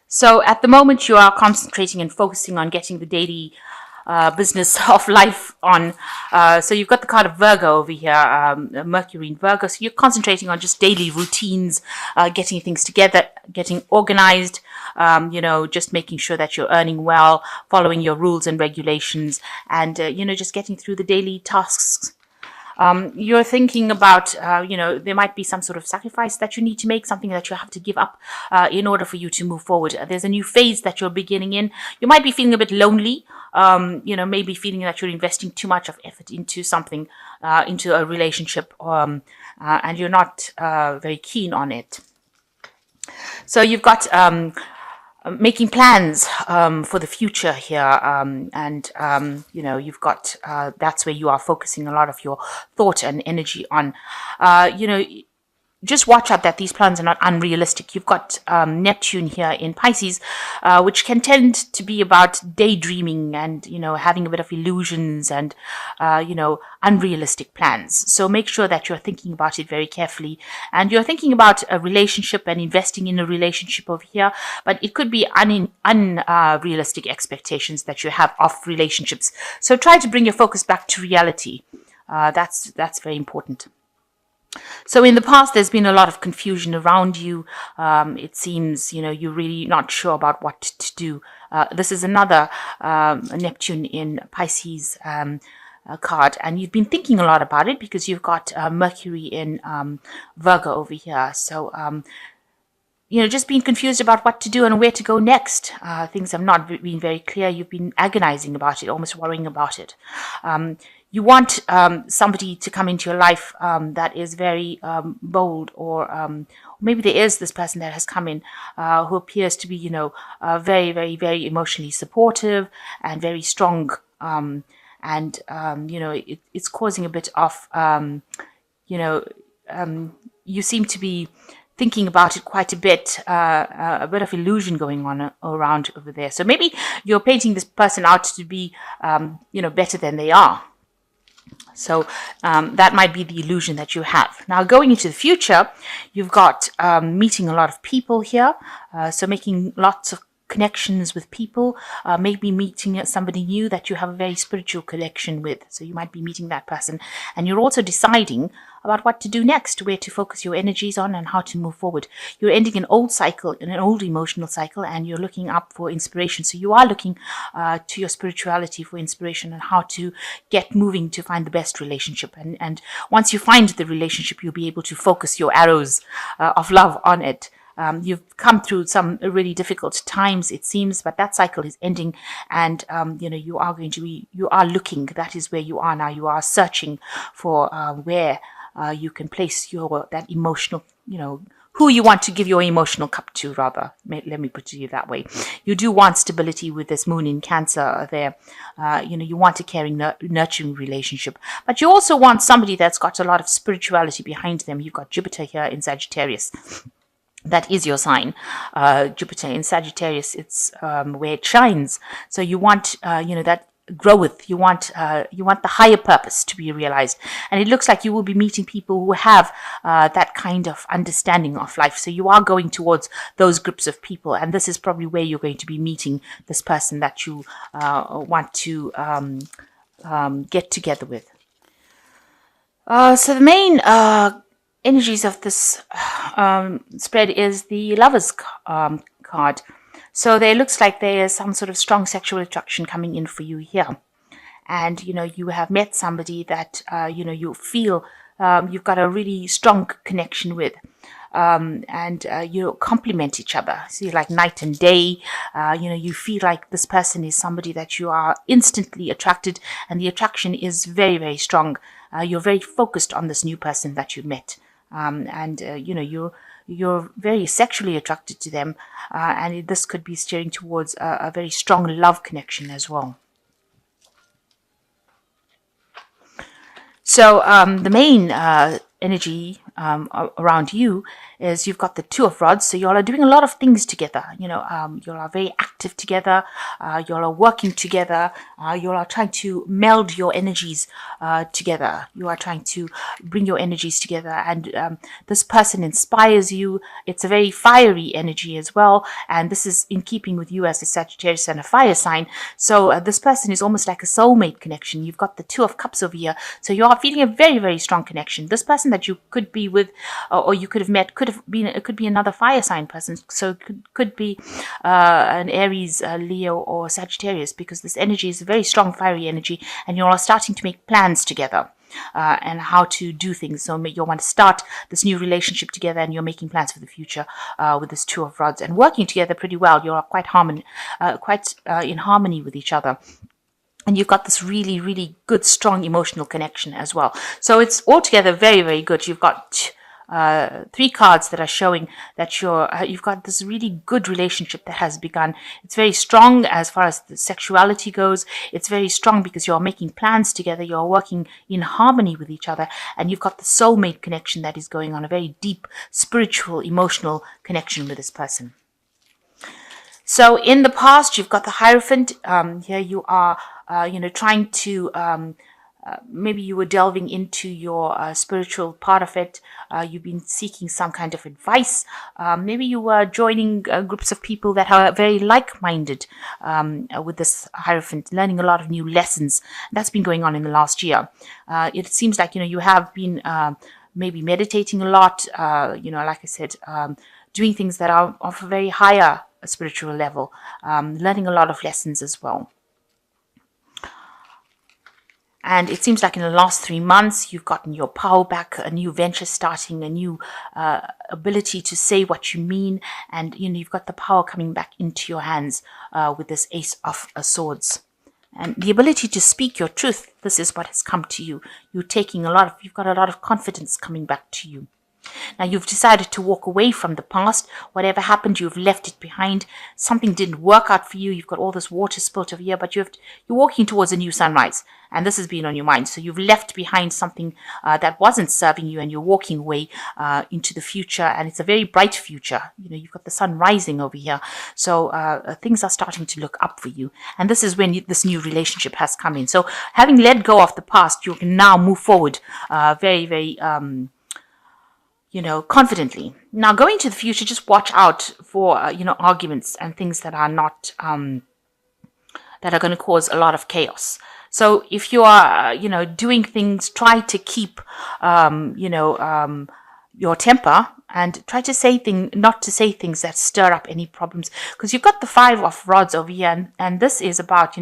So at the moment, you are concentrating and focusing on getting the daily business of life on. So you've got the card of Virgo over here, Mercury in Virgo. So you're concentrating on just daily routines, getting things together, getting organized, just making sure that you're earning well, following your rules and regulations, and, just getting through the daily tasks. You're thinking about, there might be some sort of sacrifice that you need to make, something that you have to give up in order for you to move forward. There's a new phase that you're beginning in. You might be feeling a bit lonely, maybe feeling that you're investing too much of effort into something, into a relationship, and you're not very keen on it. So you've got making plans for the future here, you've got that's where you are focusing a lot of your thought and energy on. Just watch out that these plans are not unrealistic. You've got Neptune here in Pisces, which can tend to be about daydreaming and, having a bit of illusions and, unrealistic plans. So make sure that you're thinking about it very carefully. And you're thinking about a relationship and investing in a relationship over here, but it could be unrealistic expectations that you have of relationships. So try to bring your focus back to reality. That's very important. So in the past, there's been a lot of confusion around you. It seems, you're really not sure about what to do. This is another Neptune in Pisces card, and you've been thinking a lot about it because you've got Mercury in Virgo over here. So, just being confused about what to do and where to go next. Things have not been very clear. You've been agonizing about it, almost worrying about it. You want somebody to come into your life that is very bold, or maybe there is this person that has come in who appears to be, very, very, very emotionally supportive and very strong. It's causing a bit of, you seem to be thinking about it quite a bit of illusion going on around over there. So maybe you're painting this person out to be, better than they are. So that might be the illusion that you have. Now, going into the future, you've got meeting a lot of people here. So making lots of connections with people, maybe meeting somebody new that you have a very spiritual connection with. So you might be meeting that person, and you're also deciding about what to do next, where to focus your energies on, and how to move forward. You're ending an old cycle, an old emotional cycle, and you're looking up for inspiration. So you are looking to your spirituality for inspiration on how to get moving to find the best relationship. And once you find the relationship, you'll be able to focus your arrows of love on it. You've come through some really difficult times, it seems, but that cycle is ending, and you are looking. That is where you are now. You are searching for where you can place that emotional, who you want to give your emotional cup to, rather. Let me put it that way. You do want stability with this moon in Cancer there. You want a caring, nurturing relationship, but you also want somebody that's got a lot of spirituality behind them. You've got Jupiter here in Sagittarius. That is your sign. Jupiter in Sagittarius, it's where it shines. So you want, that growth. You want the higher purpose to be realized. And it looks like you will be meeting people who have that kind of understanding of life. So you are going towards those groups of people. And this is probably where you're going to be meeting this person that you want to get together with. So the main energies of this spread is the Lovers card. So there looks like there is some sort of strong sexual attraction coming in for you here. And, you have met somebody that, you feel you've got a really strong connection with. And you complement each other. See, like night and day, you feel like this person is somebody that you are instantly attracted, and the attraction is very, very strong. You're very focused on this new person that you've met. You're very sexually attracted to them, and this could be steering towards a very strong love connection as well. So the main energy around you is you've got the Two of Rods. So you all are doing a lot of things together. You all are very active together. You all are working together. You all are trying to meld your energies together. You are trying to bring your energies together. And this person inspires you. It's a very fiery energy as well. And this is in keeping with you as a Sagittarius and a fire sign. So this person is almost like a soulmate connection. You've got the Two of Cups over here. So you are feeling a very, very strong connection. This person that you could be with or you could have met it could be another fire sign person. So it could be an Aries, Leo, or Sagittarius, because this energy is a very strong fiery energy, and you are starting to make plans together. And how to do things. So you want to start this new relationship together, and you're making plans for the future with this Two of Rods and working together pretty well. You're quite in harmony with each other. And you've got this really, really good, strong emotional connection as well. So it's altogether very, very good. You've got 3 cards that are showing that you've got this really good relationship that has begun. It's very strong as far as the sexuality goes. It's very strong because you're making plans together. You're working in harmony with each other, and you've got the soulmate connection that is going on, a very deep spiritual, emotional connection with this person. So in the past, you've got the Hierophant. Here you are, trying to maybe you were delving into your spiritual part of it. You've been seeking some kind of advice. Maybe you were joining groups of people that are very like-minded with this Hierophant, learning a lot of new lessons. That's been going on in the last year. It seems like, you have been maybe meditating a lot, like I said, doing things that are of a very higher spiritual level, learning a lot of lessons as well. And it seems like in the last 3 months, you've gotten your power back, a new venture starting, a new ability to say what you mean. And, you've got the power coming back into your hands with this Ace of Swords. And the ability to speak your truth, this is what has come to you. You've got a lot of confidence coming back to you. Now you've decided to walk away from the past. Whatever happened, you've left it behind. Something didn't work out for you. You've got all this water spilt over here, but you're walking towards a new sunrise. And this has been on your mind. So you've left behind something that wasn't serving you, and you're walking away into the future. And it's a very bright future. You've got the sun rising over here. So things are starting to look up for you. And this is when this new relationship has come in. So having let go of the past, you can now move forward very, very confidently. Now, going to the future, just watch out for, arguments and things that are not, that are going to cause a lot of chaos. So if you are, doing things, try to keep, your temper, and try to not to say things that stir up any problems, because you've got the Five of Rods over here, and this is about,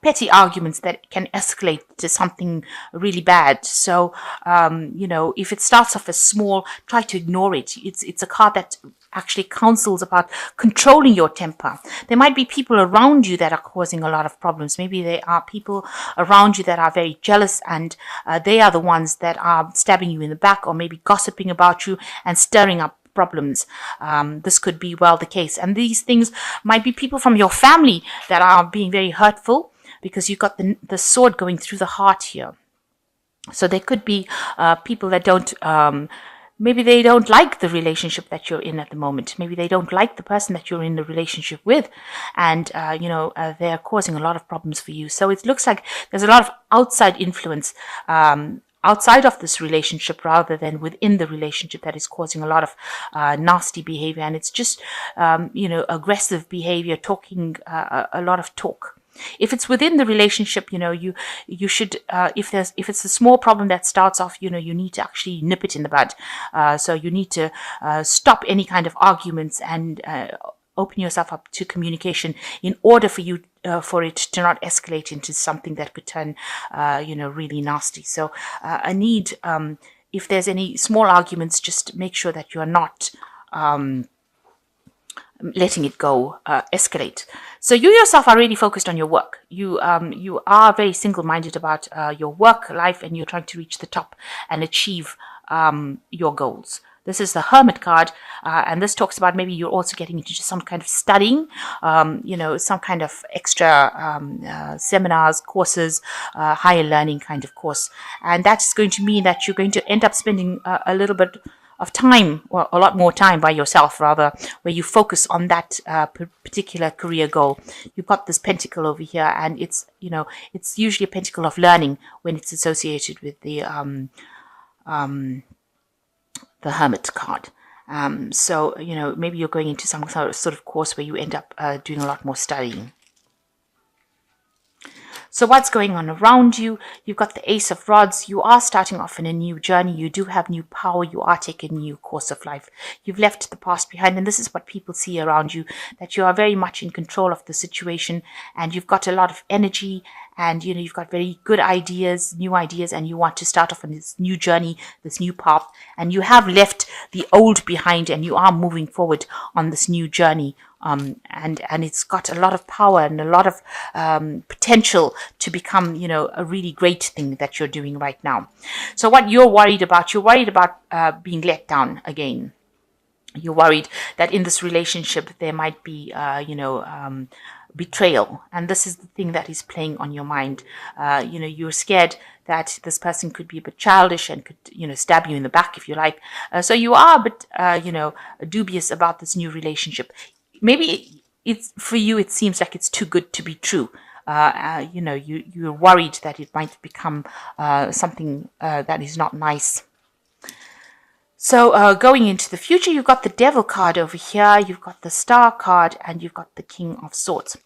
petty arguments that can escalate to something really bad. So, if it starts off as small, try to ignore it. It's a card that actually counsels about controlling your temper. There might be people around you that are causing a lot of problems. Maybe there are people around you that are very jealous, and they are the ones that are stabbing you in the back, or maybe gossiping about you and stirring up problems. This could be the case. And these things might be people from your family that are being very hurtful, because you've got the sword going through the heart here. So there could be people that don't maybe they don't like the relationship that you're in at the moment. Maybe they don't like the person that you're in the relationship with. And, they're causing a lot of problems for you. So it looks like there's a lot of outside influence outside of this relationship rather than within the relationship that is causing a lot of nasty behavior. And it's just, aggressive behavior, talking, a lot of talk. If it's within the relationship, you should, if it's a small problem that starts off, you need to actually nip it in the bud. So you need to stop any kind of arguments and open yourself up to communication in order for you for it to not escalate into something that could turn, really nasty. So I need, if there's any small arguments, just make sure that you are not letting it go escalate. So you yourself are really focused on your work. You are very single-minded about your work life, and you're trying to reach the top and achieve your goals. This is the Hermit card, and this talks about maybe you're also getting into some kind of studying, some kind of extra seminars, courses, higher learning kind of course. And that's going to mean that you're going to end up spending a little bit of time, or a lot more time by yourself, rather, where you focus on that particular career goal. You've got this pentacle over here, and it's, it's usually a pentacle of learning when it's associated with the Hermit card. So, maybe you're going into some sort of course where you end up doing a lot more studying. So what's going on around you? You've got the Ace of Rods. You are starting off in a new journey. You do have new power. You are taking a new course of life. You've left the past behind, and this is what people see around you, that you are very much in control of the situation, and you've got a lot of energy, and you've got very good ideas, new ideas, and you want to start off on this new journey, this new path, and you have left the old behind, and you are moving forward on this new journey. And it's got a lot of power and a lot of potential to become, a really great thing that you're doing right now. So what you're worried about being let down again. You're worried that in this relationship there might be, betrayal, and this is the thing that is playing on your mind. You're scared that this person could be a bit childish and could, stab you in the back, if you like. So you are a bit, dubious about this new relationship. Maybe it's for you, it seems like it's too good to be true. You're worried that it might become something that is not nice. So going into the future, you've got the Devil card over here, you've got the Star card, and you've got the King of Swords.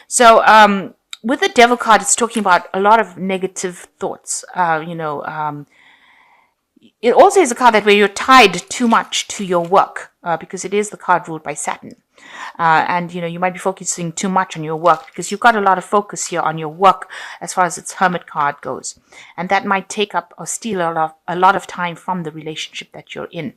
So with the Devil card, it's talking about a lot of negative thoughts. It also is a card that where you're tied too much to your work, because it is the card ruled by Saturn. And you might be focusing too much on your work because you've got a lot of focus here on your work as far as its Hermit card goes, and that might take up or steal a lot of time from the relationship that you're in.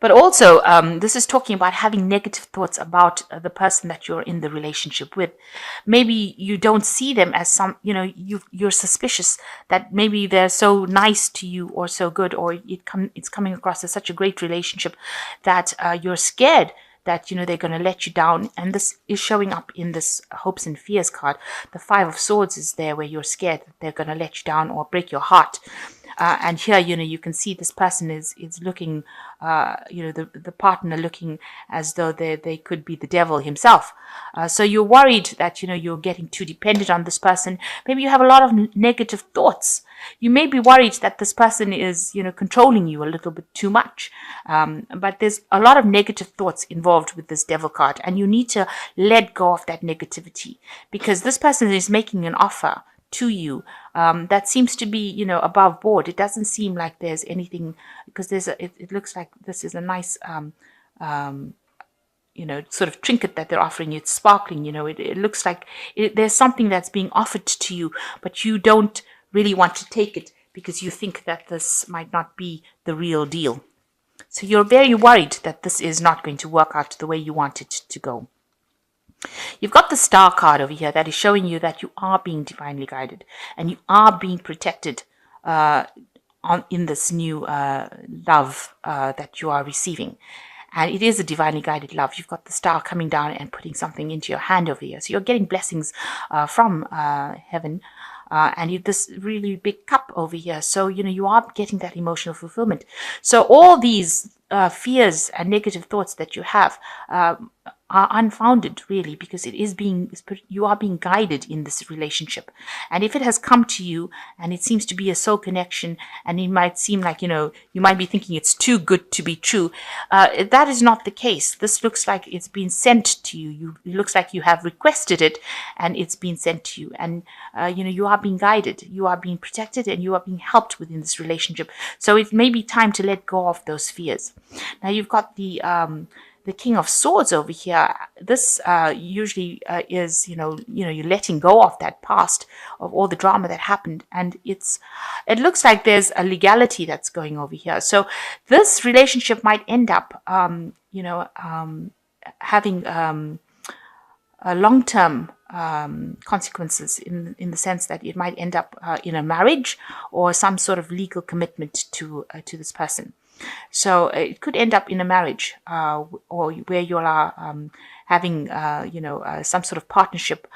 But also, this is talking about having negative thoughts about the person that you're in the relationship with. Maybe you don't see them as you're suspicious that maybe they're so nice to you or so good, or it's coming across as such a great relationship that you're scared that they're going to let you down. And this is showing up in this Hopes and Fears card. The Five of Swords is there, where you're scared that they're going to let you down or break your heart. And here, you can see this person is looking, the partner looking as though they could be the devil himself. So you're worried that, you're getting too dependent on this person. Maybe you have a lot of negative thoughts. You may be worried that this person is, controlling you a little bit too much. But there's a lot of negative thoughts involved with this Devil card, and you need to let go of that negativity, because this person is making an offer to you that seems to be above board. It doesn't seem like there's anything, because it looks like this is a nice sort of trinket that they're offering you. It's sparkling. It looks like there's something that's being offered to you, but you don't really want to take it because you think that this might not be the real deal. So you're very worried that this is not going to work out the way you want it to go. You've got the Star card over here that is showing you that you are being divinely guided and you are being protected in this new love that you are receiving. And it is a divinely guided love. You've got the Star coming down and putting something into your hand over here. So you're getting blessings from heaven. And you this really big cup over here. So, you are getting that emotional fulfillment. So all these fears and negative thoughts that you have are unfounded, really, because you are being guided in this relationship. And if it has come to you and it seems to be a soul connection, and it might seem like, you might be thinking it's too good to be true, that is not the case. This looks like it's been sent to you. It looks like you have requested it and it's been sent to you. And, you are being guided, you are being protected, and you are being helped within this relationship. So it may be time to let go of those fears. Now you've got the King of Swords over here. This usually is, you're letting go of that past, of all the drama that happened, and it looks like there's a legality that's going over here. So this relationship might end up, having a long-term consequences in the sense that it might end up in a marriage or some sort of legal commitment to this person. So it could end up in a marriage or where you are having, some sort of partnership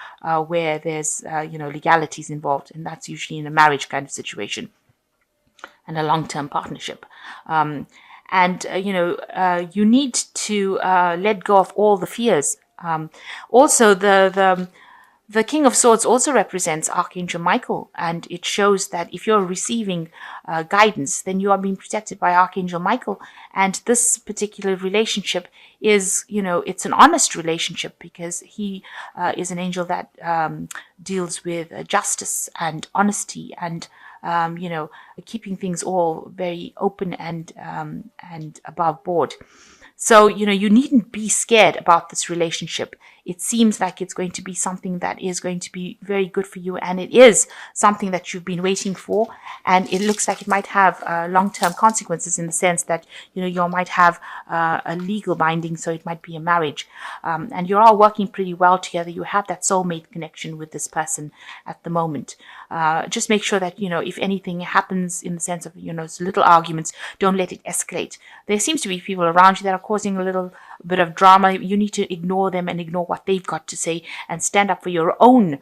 where there's, legalities involved. And that's usually in a marriage kind of situation. and a long-term partnership. You need to let go of all the fears. Also, the King of Swords also represents Archangel Michael, and it shows that if you're receiving guidance, then you are being protected by Archangel Michael. And this particular relationship is, it's an honest relationship, because he is an angel that deals with justice and honesty and keeping things all very open and above board. So, you needn't be scared about this relationship. It seems like it's going to be something that is going to be very good for you, and it is something that you've been waiting for, and it looks like it might have long-term consequences, in the sense that, you might have a legal binding, so it might be a marriage. And you're all working pretty well together. You have that soulmate connection with this person at the moment. Just make sure that, if anything happens in the sense of, little arguments, don't let it escalate. There seems to be people around you that are causing a little bit of drama. You need to ignore them and ignore what they've got to say, and stand up for your own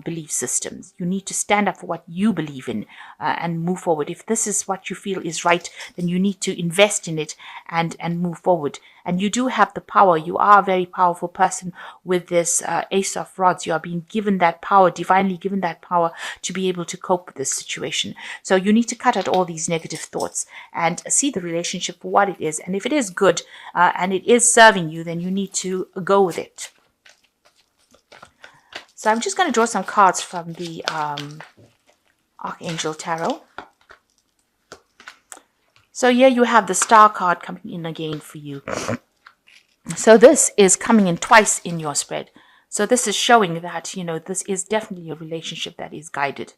belief systems. You need to stand up for what you believe in and move forward. If this is what you feel is right, then you need to invest in it and move forward. And you do have the power. You are a very powerful person with this Ace of Rods. You are being given that power, divinely given that power, to be able to cope with this situation. So you need to cut out all these negative thoughts and see the relationship for what it is. And if it is good and it is serving you, then you need to go with it. So I'm just going to draw some cards from the Archangel Tarot. So here you have the Star card coming in again for you. So this is coming in twice in your spread. So this is showing that, this is definitely a relationship that is guided.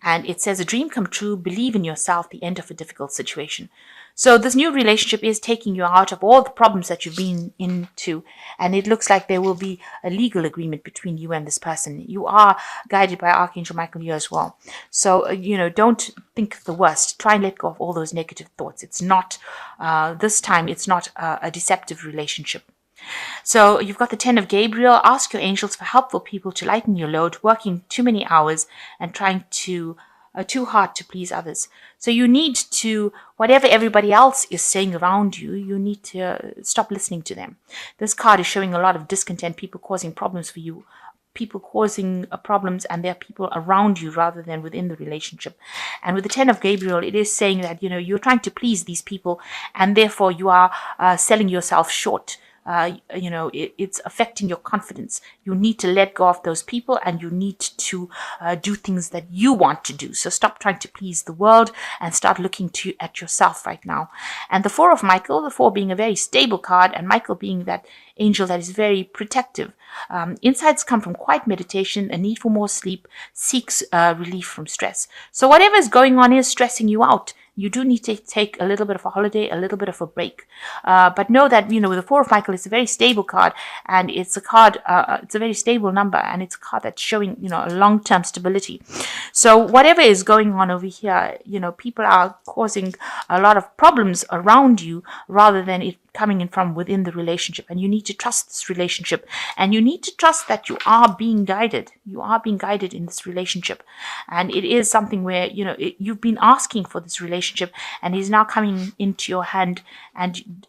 And it says, a dream come true, believe in yourself, the end of a difficult situation. So this new relationship is taking you out of all the problems that you've been into. And it looks like there will be a legal agreement between you and this person. You are guided by Archangel Michael here as well. So, don't think the worst. Try and let go of all those negative thoughts. It's not, this time, it's not a deceptive relationship. So you've got the 10 of Gabriel. Ask your angels for helpful people to lighten your load, working too many hours and trying too hard to please others. So you need to, whatever everybody else is saying around you, you need to stop listening to them. This card is showing a lot of discontent, people causing problems for you, people causing problems, and there are people around you rather than within the relationship. And with the 10 of Gabriel, it is saying that, you're trying to please these people, and therefore you are selling yourself short. It's affecting your confidence. You need to let go of those people, and you need to do things that you want to do. So stop trying to please the world and start looking at yourself right now. And the 4 of Michael, the 4 being a very stable card, and Michael being that angel that is very protective. Insights come from quiet meditation, a need for more sleep, seeks relief from stress. So whatever is going on is stressing you out. You do need to take a little bit of a holiday, a little bit of a break. But know that, with the 4 of Michael, it's a very stable card, and it's a card, it's a very stable number, and it's a card that's showing, a long-term stability. So whatever is going on over here, people are causing a lot of problems around you rather than it coming in from within the relationship. And you need to trust this relationship, and you need to trust that you are being guided. You are being guided in this relationship, and it is something where you've been asking for this relationship, and it is now coming into your hand. And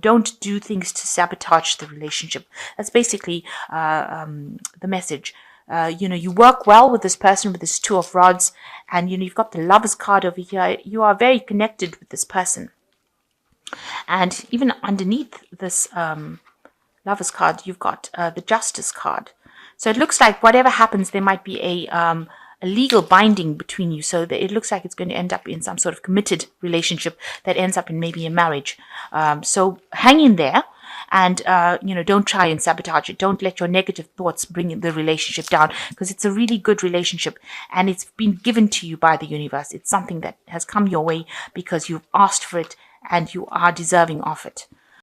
don't do things to sabotage the relationship. That's basically the message. You work well with this person, with this 2 of Rods, and you've got the Lovers card over here. You are very connected with this person. And even underneath this Lovers card, you've got the Justice card. So it looks like whatever happens, there might be a legal binding between you. So that it looks like it's going to end up in some sort of committed relationship that ends up in maybe a marriage. So hang in there. And, don't try and sabotage it. Don't let your negative thoughts bring the relationship down, because it's a really good relationship, and it's been given to you by the universe. It's something that has come your way because you've asked for it, and you are deserving of it.